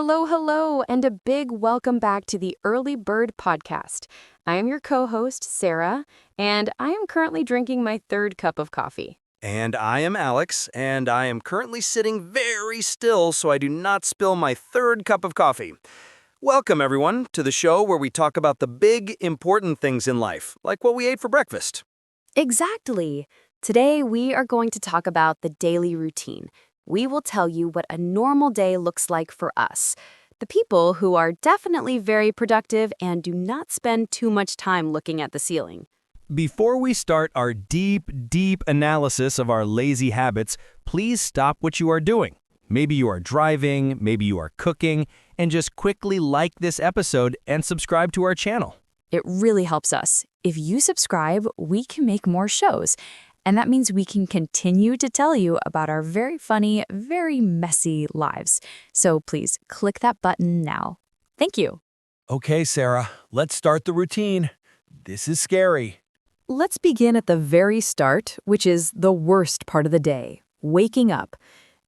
Hello, hello, and a big welcome back to the Early Bird Podcast. I am your co-host, Sarah, and I am currently drinking my third cup of coffee. And I am Alex, and I am currently sitting very still so I do not spill my third cup of coffee. Welcome, everyone, to the show where we talk about the big, important things in life, like what we ate for breakfast. Exactly. Today, we are going to talk about the daily routine. We will tell you what a normal day looks like for us, the people who are definitely very productive and do not spend too much time looking at the ceiling. Before we start our deep analysis of our lazy habits, please stop what you are doing. Maybe you are driving, maybe you are cooking, and just quickly like this episode and subscribe to our channel. It really helps us. If you subscribe, we can make more shows. And that means we can continue to tell you about our very funny, very messy lives. So please click that button now. Thank you. Okay, Sarah, let's start the routine. This is scary. Let's begin at the very start, which is the worst part of the day, waking up.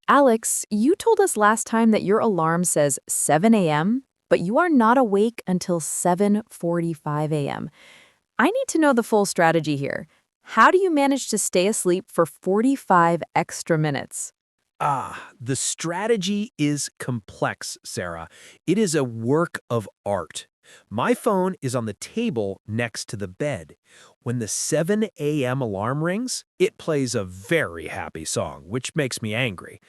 Alex, you told us last time that your alarm says 7 a.m., but you are not awake until 7:45 a.m. I need to know the full strategy here. How do you manage to stay asleep for 45 extra minutes? The strategy is complex, Sarah. It is a work of art. My phone is on the table next to the bed. When the 7 a.m. alarm rings, it plays a very happy song, which makes me angry.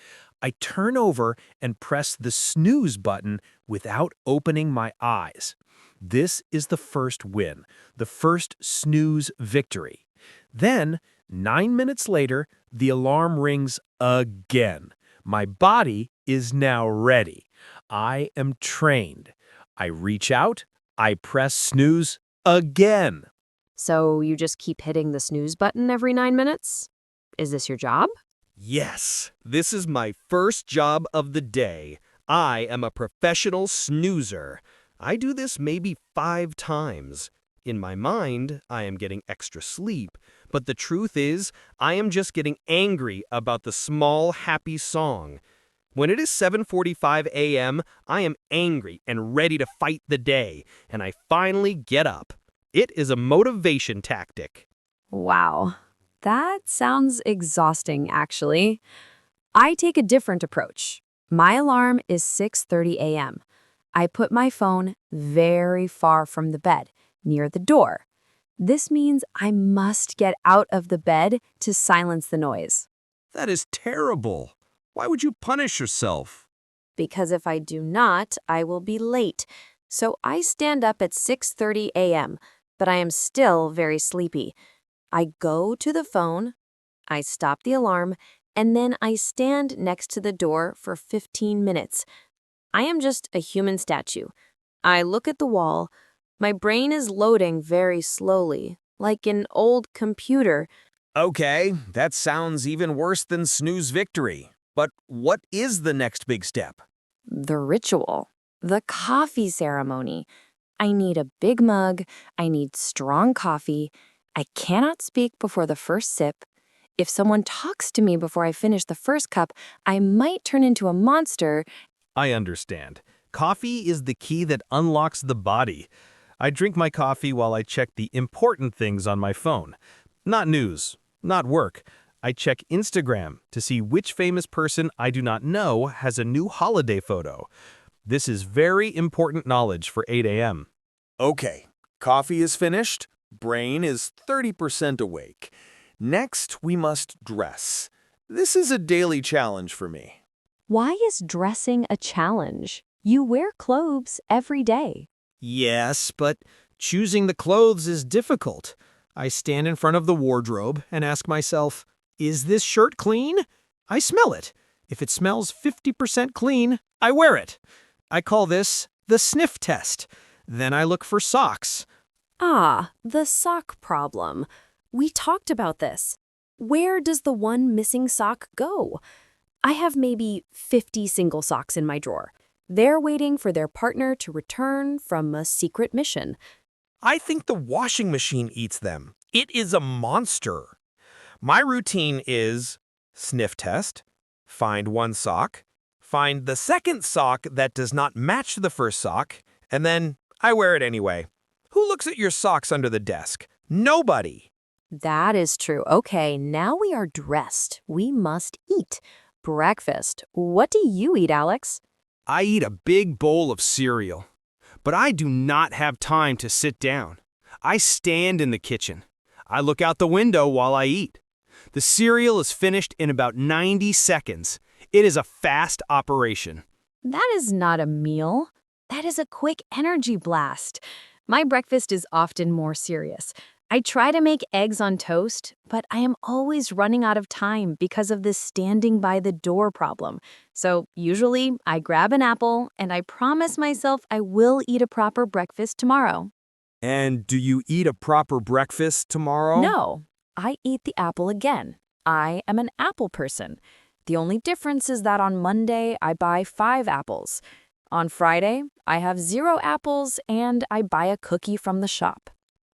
I turn over and press the snooze button without opening my eyes. This is the first win, the first snooze victory. Then, 9 minutes later, the alarm rings again. My body is now ready. I am trained. I reach out, I press snooze again. So you just keep hitting the snooze button every 9 minutes? Is this your job? Yes, this is my first job of the day. I am a professional snoozer. I do this maybe 5 times. In my mind, I am getting extra sleep, but the truth is, I am just getting angry about the small, happy song. When it is 7:45 a.m., I am angry and ready to fight the day, and I finally get up. It is a motivation tactic. Wow, that sounds exhausting, actually. I take a different approach. My alarm is 6:30 a.m. I put my phone very far from the bed, near the door. This means I must get out of the bed to silence the noise. That is terrible. Why would you punish yourself? Because if I do not, I will be late. So I stand up at 6:30 a.m., but I am still very sleepy. I go to the phone, I stop the alarm, and then I stand next to the door for 15 minutes. I am just a human statue. I look at the wall. My brain is loading very slowly, like an old computer. Okay, that sounds even worse than snooze victory. But what is the next big step? The ritual, the coffee ceremony. I need a big mug. I need strong coffee. I cannot speak before the first sip. If someone talks to me before I finish the first cup, I might turn into a monster. I understand. Coffee is the key that unlocks the body. I drink my coffee while I check the important things on my phone. Not news, not work. I check Instagram to see which famous person I do not know has a new holiday photo. This is very important knowledge for 8 a.m. Okay, coffee is finished. Brain is 30% awake. Next, we must dress. This is a daily challenge for me. Why is dressing a challenge? You wear clothes every day. Yes, but choosing the clothes is difficult. I stand in front of the wardrobe and ask myself, is this shirt clean? I smell it. If it smells 50% clean, I wear it. I call this the sniff test. Then I look for socks. The sock problem. We talked about this. Where does the one missing sock go? I have maybe 50 single socks in my drawer. They're waiting for their partner to return from a secret mission. I think the washing machine eats them. It is a monster. My routine is sniff test, find one sock, find the second sock that does not match the first sock, and then I wear it anyway. Who looks at your socks under the desk? Nobody. That is true. Okay, now we are dressed. We must eat. Breakfast. What do you eat, Alex? I eat a big bowl of cereal, but I do not have time to sit down. I stand in the kitchen. I look out the window while I eat. The cereal is finished in about 90 seconds. It is a fast operation. That is not a meal. That is a quick energy blast. My breakfast is often more serious. I try to make eggs on toast, but I am always running out of time because of this standing by the door problem. So usually I grab an apple and I promise myself I will eat a proper breakfast tomorrow. And do you eat a proper breakfast tomorrow? No, I eat the apple again. I am an apple person. The only difference is that on Monday I buy 5 apples. On Friday, I have 0 apples and I buy a cookie from the shop.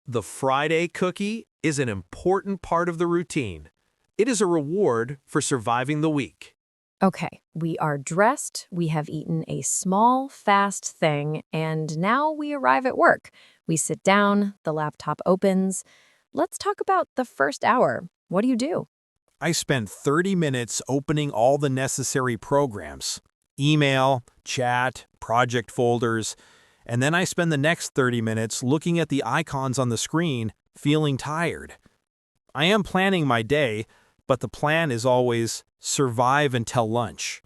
The Friday cookie is an important part of the routine. It is a reward for surviving the week. Okay, we are dressed, we have eaten a small, fast thing, and now we arrive at work. We sit down, the laptop opens. Let's talk about the first hour. What do you do? I spend 30 minutes opening all the necessary programs, email, chat, project folders, and then I spend the next 30 minutes looking at the icons on the screen, feeling tired. I am planning my day, but the plan is always survive until lunch.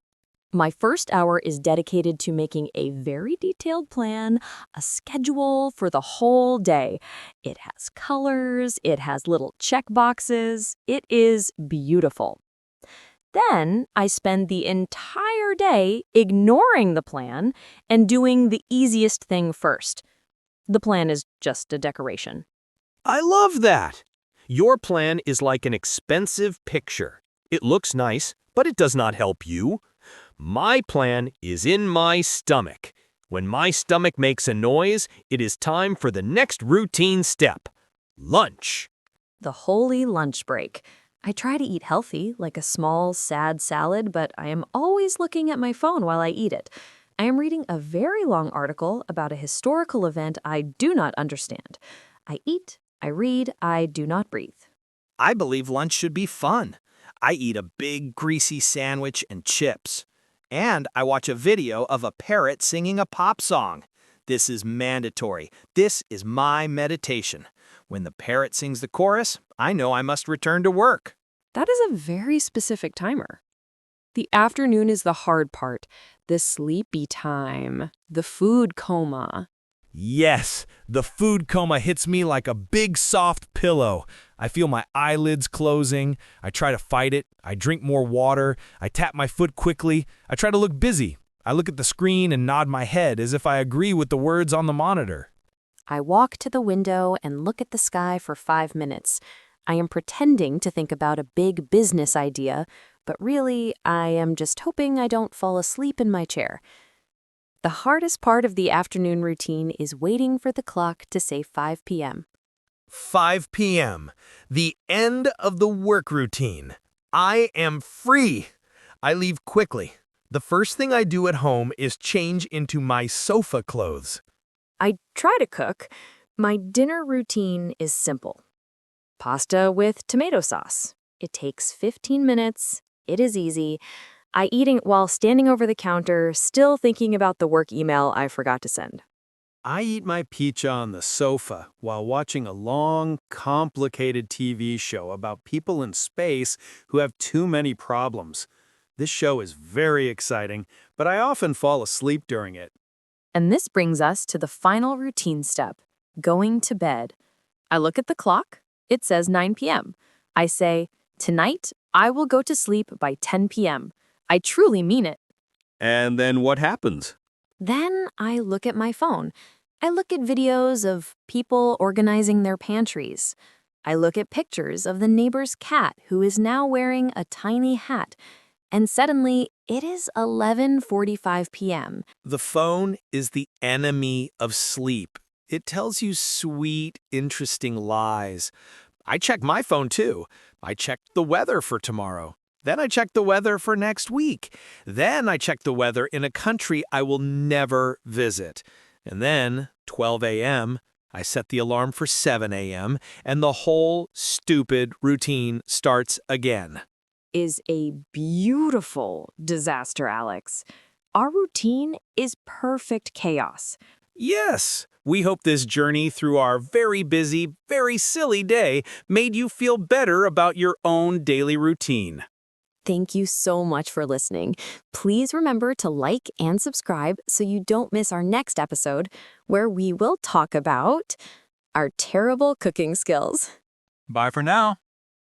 My first hour is dedicated to making a very detailed plan, a schedule for the whole day. It has colors, it has little check boxes. It is beautiful. Then I spend the entire day ignoring the plan and doing the easiest thing first. The plan is just a decoration. I love that! Your plan is like an expensive picture. It looks nice, but it does not help you. My plan is in my stomach. When my stomach makes a noise, it is time for the next routine step. Lunch. The holy lunch break. I try to eat healthy, like a small, sad salad, but I am always looking at my phone while I eat it. I am reading a very long article about a historical event I do not understand. I eat, I read, I do not breathe. I believe lunch should be fun. I eat a big, greasy sandwich and chips. And I watch a video of a parrot singing a pop song. This is mandatory. This is my meditation. When the parrot sings the chorus, I know I must return to work. That is a very specific timer. The afternoon is the hard part, the sleepy time, the food coma. Yes, the food coma hits me like a big soft pillow. I feel my eyelids closing. I try to fight it. I drink more water. I tap my foot quickly. I try to look busy. I look at the screen and nod my head as if I agree with the words on the monitor. I walk to the window and look at the sky for 5 minutes. I am pretending to think about a big business idea, but really, I am just hoping I don't fall asleep in my chair. The hardest part of the afternoon routine is waiting for the clock to say 5 p.m. 5 p.m., the end of the work routine. I am free. I leave quickly. The first thing I do at home is change into my sofa clothes. I try to cook. My dinner routine is simple. Pasta with tomato sauce. It takes 15 minutes. It is easy. I eat it while standing over the counter, still thinking about the work email I forgot to send. I eat my pizza on the sofa while watching a long, complicated TV show about people in space who have too many problems. This show is very exciting, but I often fall asleep during it. And this brings us to the final routine step, going to bed. I look at the clock. It says 9 p.m. I say, tonight, I will go to sleep by 10 p.m. I truly mean it. And then what happens? Then I look at my phone. I look at videos of people organizing their pantries. I look at pictures of the neighbor's cat who is now wearing a tiny hat. And suddenly, it is 11:45 p.m. The phone is the enemy of sleep. It tells you sweet, interesting lies. I check my phone too. I checked the weather for tomorrow. Then I check the weather for next week. Then I check the weather in a country I will never visit. And then, 12 a.m., I set the alarm for 7 a.m., and the whole stupid routine starts again. Is a beautiful disaster, Alex. Our routine is perfect chaos. Yes, we hope this journey through our very busy, very silly day made you feel better about your own daily routine. Thank you so much for listening. Please remember to like and subscribe so you don't miss our next episode, where we will talk about our terrible cooking skills. Bye for now.